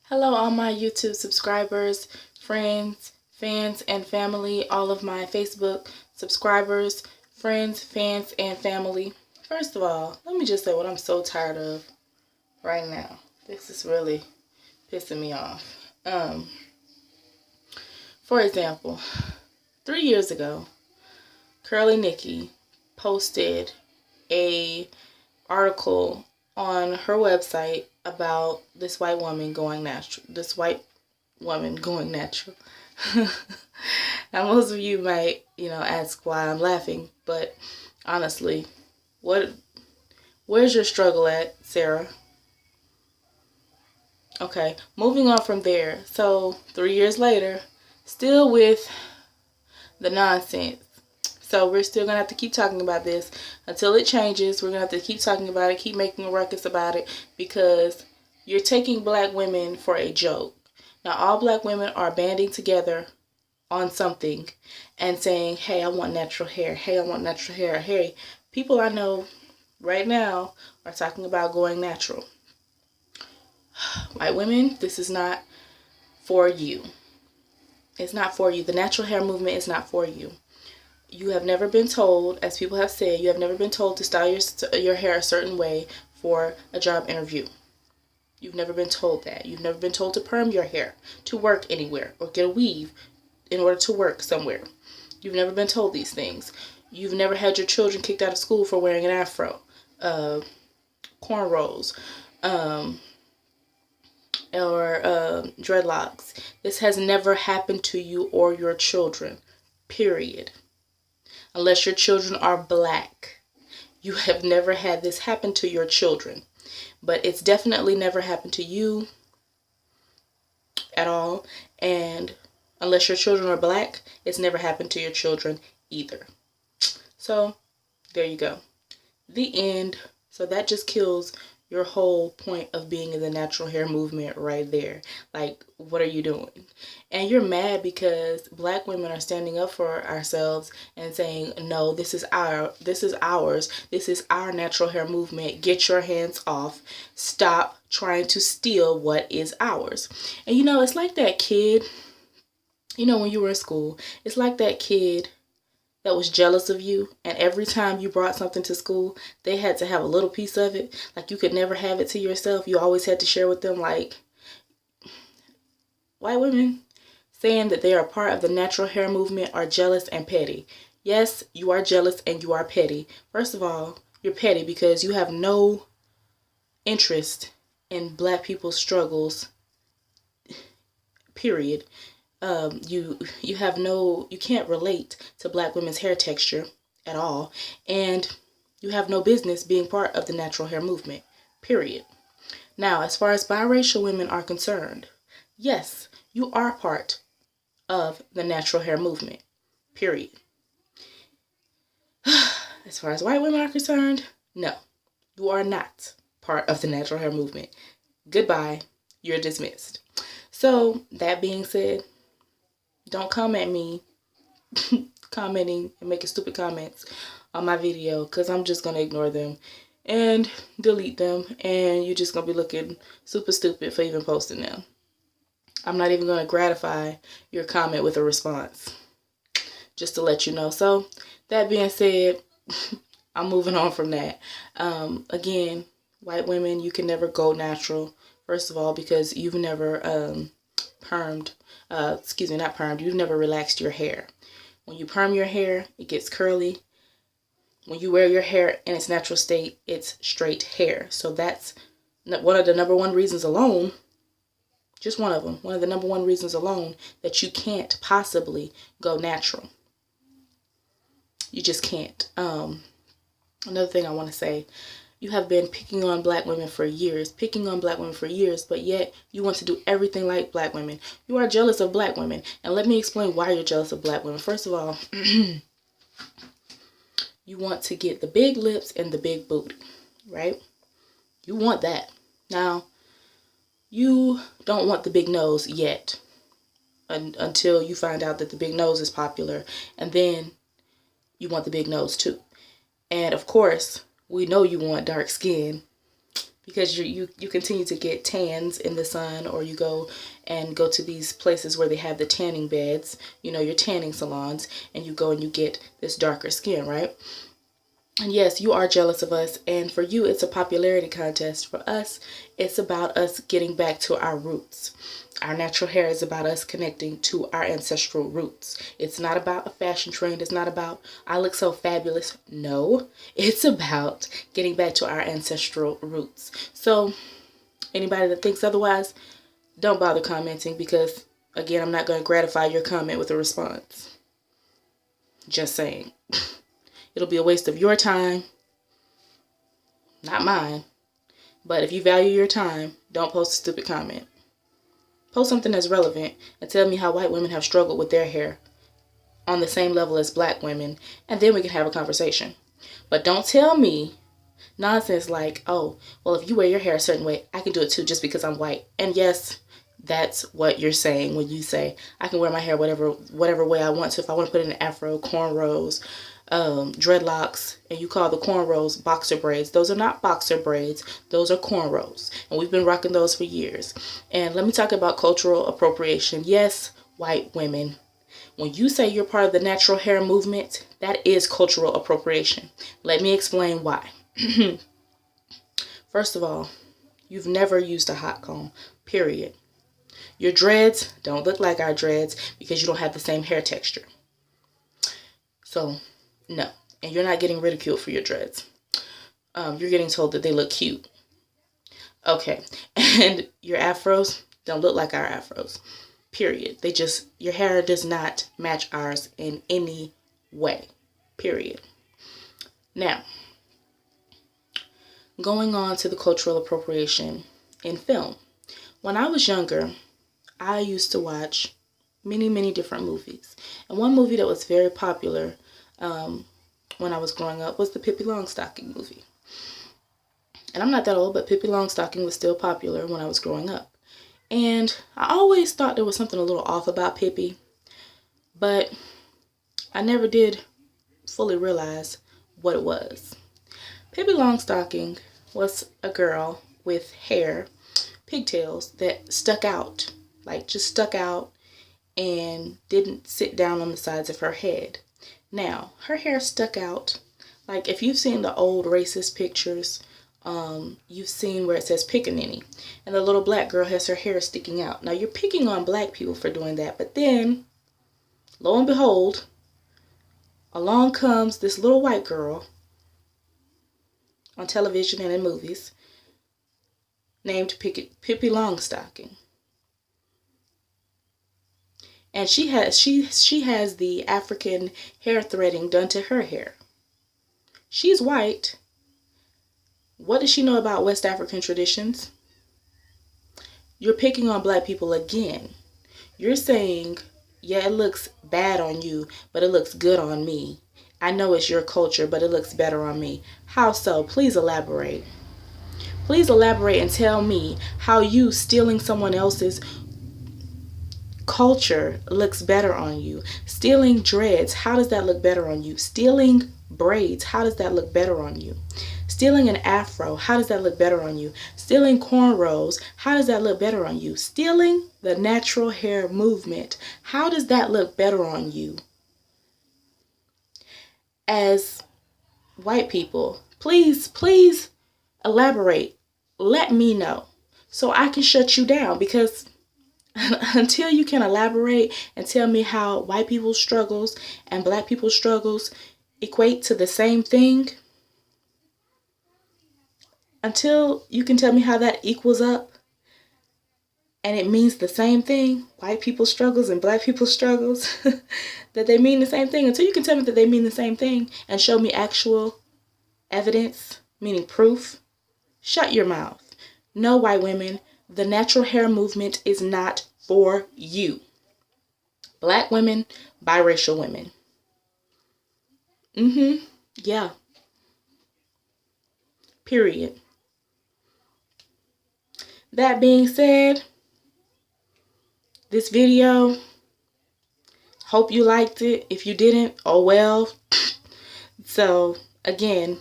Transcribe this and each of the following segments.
Hello, all my YouTube subscribers, friends, fans, and family, all of my Facebook subscribers, friends, fans, and family. First of all, let me just say what I'm so tired of right now. This is really pissing me off. For example, 3 years ago, Curly Nikki posted a article on her website about this white woman going natural. Now, most of you might, ask why I'm laughing, but honestly, where's your struggle at, Sarah? Okay, moving on from there. So 3 years later, still with the nonsense. So we're still going to have to keep talking about this until it changes. We're going to have to keep talking about it, keep making a ruckus about it, because you're taking black women for a joke. Now, all black women are banding together on something and saying, hey, I want natural hair. Hey, I want natural hair. Hey, people I know right now are talking about going natural. White women, this is not for you. It's not for you. The natural hair movement is not for you. You have never been told, as people have said, you have never been told to style your hair a certain way for a job interview. You've never been told that. You've never been told to perm your hair to work anywhere or get a weave in order to work somewhere. You've never been told these things. You've never had your children kicked out of school for wearing an afro, cornrows, or dreadlocks. This has never happened to you or your children, period. Unless your children are black. You have never had this happen to your children. But it's definitely never happened to you at all. And unless your children are black, it's never happened to your children either. So, there you go. The end. So that just kills your whole point of being in the natural hair movement right there. Like, what are you doing? And you're mad because black women are standing up for ourselves and saying, no, this is ours. This is our natural hair movement. Get your hands off. Stop trying to steal what is ours. And it's like that kid, when you were in school, it's like that kid that was jealous of you, and every time you brought something to school, they had to have a little piece of it. Like, you could never have it to yourself. You always had to share with them. Like, white women saying that they are part of the natural hair movement are jealous and petty. Yes, you are jealous and you are petty. First of all, you're petty because you have no interest in black people's struggles, period. You can't relate to black women's hair texture at all, and you have no business being part of the natural hair movement, period. Now, as far as biracial women are concerned, yes, you are part of the natural hair movement, period. As far as white women are concerned, no, you are not part of the natural hair movement. Goodbye, you're dismissed. So, that being said, don't come at me commenting and making stupid comments on my video, because I'm just going to ignore them and delete them, and you're just going to be looking super stupid for even posting them. I'm not even going to gratify your comment with a response, just to let you know. So, that being said, I'm moving on from that. Again, white women, you can never go natural, first of all, because you've never you've never relaxed your hair. When you perm your hair, it gets curly. When you wear your hair in its natural state, it's straight hair. So that's one of the number one reasons alone, just one of them, one of the number one reasons alone that you can't possibly go natural. You just can't. Another thing I want to say, you have been picking on black women for years, but yet you want to do everything like black women. You are jealous of black women. And let me explain why you're jealous of black women. First of all, you want to get the big lips and the big booty, right? You want that. Now, you don't want the big nose yet until you find out that the big nose is popular. And then you want the big nose too. And of course, we know you want dark skin because you continue to get tans in the sun, or you go to these places where they have the tanning beds, your tanning salons, and you go and you get this darker skin, right? And yes, you are jealous of us, and for you it's a popularity contest. For us, it's about us getting back to our roots. Our natural hair is about us connecting to our ancestral roots. It's not about a fashion trend. It's not about, I look so fabulous. No, it's about getting back to our ancestral roots. So anybody that thinks otherwise, don't bother commenting, because again, I'm not going to gratify your comment with a response. Just saying. It'll be a waste of your time, not mine. But if you value your time, don't post a stupid comment. Post something that's relevant and tell me how white women have struggled with their hair on the same level as black women, and then we can have a conversation. But don't tell me nonsense like, oh, well, if you wear your hair a certain way, I can do it too just because I'm white. And yes, that's what you're saying when you say I can wear my hair whatever way I want to. If I want to put it in an afro, cornrows, dreadlocks, and you call the cornrows boxer braids. Those are not boxer braids. Those are cornrows. And we've been rocking those for years. And let me talk about cultural appropriation. Yes, white women, when you say you're part of the natural hair movement, that is cultural appropriation. Let me explain why. First of all, you've never used a hot comb, period. Your dreads don't look like our dreads because you don't have the same hair texture. So, no. And you're not getting ridiculed for your dreads. You're getting told that they look cute. Okay. And your afros don't look like our afros. Period. Your hair does not match ours in any way. Period. Now, going on to the cultural appropriation in film. When I was younger, I used to watch many, many different movies. And one movie that was very popular when I was growing up was the Pippi Longstocking movie. And I'm not that old, but Pippi Longstocking was still popular when I was growing up. And I always thought there was something a little off about Pippi, but I never did fully realize what it was. Pippi Longstocking was a girl with hair, pigtails that stuck out, like just stuck out and didn't sit down on the sides of her head. Now, her hair stuck out, like if you've seen the old racist pictures, you've seen where it says pickaninny, and the little black girl has her hair sticking out. Now, you're picking on black people for doing that, but then, lo and behold, along comes this little white girl on television and in movies named Pippi Longstocking. And she has the African hair threading done to her hair. She's white. What does she know about West African traditions? You're picking on black people again. You're saying, yeah, it looks bad on you, but it looks good on me. I know it's your culture, but it looks better on me. How so? Please elaborate. Please elaborate and tell me how you stealing someone else's culture looks better on you. Stealing dreads, how does that look better on you? Stealing braids, how does that look better on you? Stealing an afro, how does that look better on you? Stealing cornrows, how does that look better on you? Stealing the natural hair movement, how does that look better on you? As white people, please elaborate. Let me know so I can shut you down, because until you can elaborate and tell me how white people's struggles and black people's struggles equate to the same thing, until you can tell me how that equals up and it means the same thing, white people's struggles and black people's struggles, that they mean the same thing, until you can tell me that they mean the same thing and show me actual evidence, meaning proof, shut your mouth. No, white women, the natural hair movement is not for you. Black women, biracial women. Yeah. Period. That being said, this video, hope you liked it. If you didn't, oh well. So, again,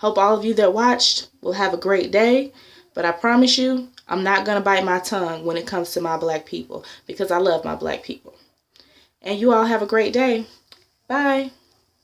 Hope all of you that watched will have a great day. But I promise you, I'm not going to bite my tongue when it comes to my black people, because I love my black people. And you all have a great day. Bye.